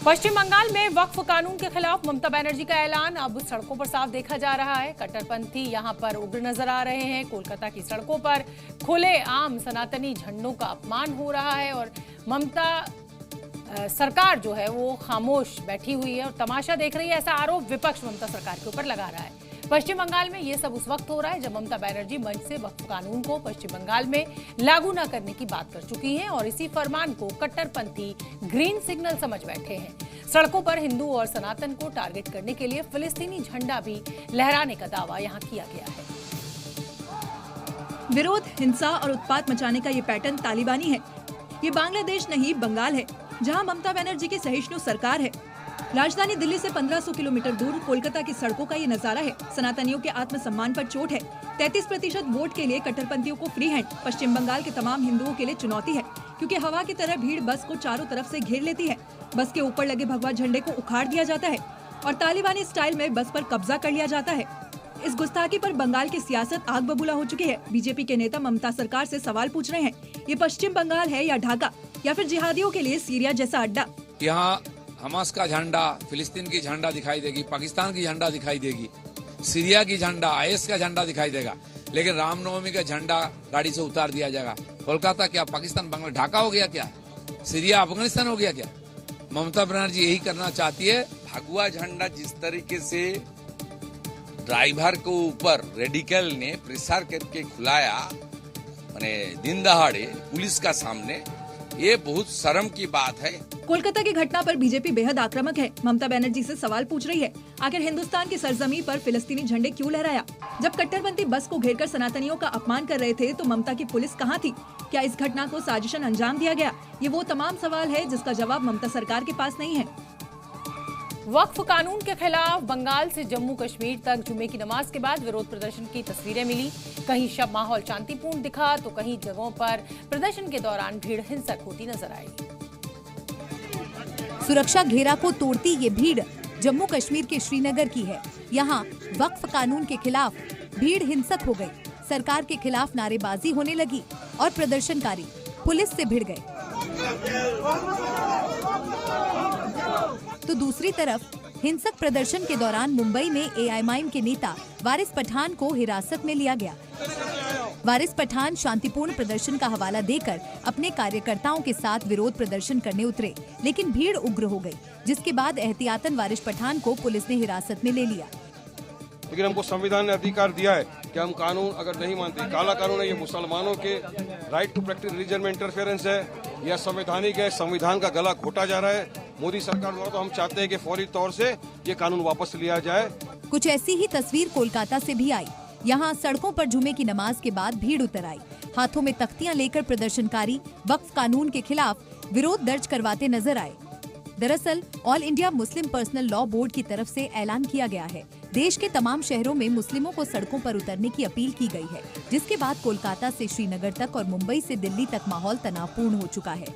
पश्चिम बंगाल में वक्फ कानून के खिलाफ ममता बनर्जी का ऐलान अब सड़कों पर साफ देखा जा रहा है। कट्टरपंथी यहां पर उग्र नजर आ रहे हैं। कोलकाता की सड़कों पर खुले आम सनातनी झंडों का अपमान हो रहा है और ममता सरकार जो है वो खामोश बैठी हुई है और तमाशा देख रही है, ऐसा आरोप विपक्ष ममता सरकार के ऊपर लगा रहा है। पश्चिम बंगाल में ये सब उस वक्त हो रहा है जब ममता बनर्जी मंच से वक्फ कानून को पश्चिम बंगाल में लागू न करने की बात कर चुकी हैं और इसी फरमान को कट्टरपंथी ग्रीन सिग्नल समझ बैठे हैं। सड़कों पर हिंदू और सनातन को टारगेट करने के लिए फिलिस्तीनी झंडा भी लहराने का दावा यहां किया गया है। विरोध, हिंसा और उत्पात मचाने का ये पैटर्न तालिबानी है। ये बांग्लादेश नहीं, बंगाल है, जहां ममता बनर्जी की सहिष्णु सरकार है। राजधानी दिल्ली से 1500 किलोमीटर दूर कोलकाता की सड़कों का ये नजारा है। सनातनियों के आत्मसम्मान पर चोट है। 33% वोट के लिए कट्टरपंथियों को फ्री हैंड। पश्चिम बंगाल के तमाम हिंदुओं के लिए चुनौती है, क्योंकि हवा की तरह भीड़ बस को चारों तरफ से घेर लेती है। बस के ऊपर लगे भगवा झंडे को उखाड़ दिया जाता है और तालिबानी स्टाइल में बस पर कब्जा कर लिया जाता है। इस गुस्ताखी पर बंगाल की सियासत आग बबूला हो चुकी है। बीजेपी के नेता ममता सरकार से सवाल पूछ रहे हैं, ये पश्चिम बंगाल है या ढाका या फिर जिहादियों के लिए सीरिया जैसा अड्डा? यहाँ हमास का झंडा, फिलिस्तीन की झंडा दिखाई देगी, पाकिस्तान की झंडा दिखाई देगी, सीरिया की झंडा, आईएस का झंडा दिखाई देगा, लेकिन रामनवमी का झंडा गाड़ी से उतार दिया जाएगा। कोलकाता क्या पाकिस्तान, बांग्लादेश, ढाका हो गया क्या? सीरिया अफगानिस्तान हो गया क्या? ममता बनर्जी यही करना चाहती है। भगवा झंडा जिस तरीके से ड्राइवर को ऊपर रेडिकल ने प्रेशर करके खुलाया, माने दिन दहाड़े पुलिस का सामने, ये बहुत शर्म की बात है। कोलकाता की घटना पर बीजेपी बेहद आक्रामक है। ममता बनर्जी से सवाल पूछ रही है, आखिर हिंदुस्तान की सरजमीन पर फिलिस्तीनी झंडे क्यों लहराया? जब कट्टरपंथी बस को घेरकर सनातनियों का अपमान कर रहे थे तो ममता की पुलिस कहाँ थी? क्या इस घटना को साजिशन अंजाम दिया गया? ये वो तमाम सवाल है जिसका जवाब ममता सरकार के पास नहीं है। वक्फ कानून के खिलाफ बंगाल से जम्मू कश्मीर तक जुमे की नमाज के बाद विरोध प्रदर्शन की तस्वीरें मिली। कहीं शब माहौल शांतिपूर्ण दिखा तो कहीं जगहों पर प्रदर्शन के दौरान भीड़ हिंसक होती नजर आई। सुरक्षा घेरा को तोड़ती ये भीड़ जम्मू कश्मीर के श्रीनगर की है। यहाँ वक्फ कानून के खिलाफ भीड़ हिंसक हो गई। सरकार के खिलाफ नारेबाजी होने लगी और प्रदर्शनकारी पुलिस से भिड़ गए। तो दूसरी तरफ हिंसक प्रदर्शन के दौरान मुंबई में एआईएमआईएम के नेता वारिस पठान को हिरासत में लिया गया। वारिस पठान शांतिपूर्ण प्रदर्शन का हवाला देकर अपने कार्यकर्ताओं के साथ विरोध प्रदर्शन करने उतरे, लेकिन भीड़ उग्र हो गई, जिसके बाद एहतियातन वारिस पठान को पुलिस ने हिरासत में ले लिया। लेकिन हमको संविधान ने अधिकार दिया है कि हम कानून अगर नहीं मानते, काला कानून है, ये मुसलमानों के राइट टू प्रैक्टिस रिलीजन में इंटरफेरेंस है, यह संवैधानिक है, संविधान का गला घोटा जा रहा है मोदी सरकार द्वारा। तो हम चाहते हैं कि फौरी तौर से ये कानून वापस लिया जाए। कुछ ऐसी ही तस्वीर कोलकाता से भी आई। यहाँ सड़कों पर जुमे की नमाज के बाद भीड़ उतर आई। हाथों में तख्तियां लेकर प्रदर्शनकारी वक्फ कानून के खिलाफ विरोध दर्ज करवाते नजर आए। दरअसल all India Muslim personal law board की तरफ से ऐलान किया गया है। देश के तमाम शहरों में मुस्लिमों को सड़कों पर उतरने की अपील की गई है, जिसके बाद कोलकाता से श्रीनगर तक और मुंबई से दिल्ली तक माहौल तनावपूर्ण हो चुका है।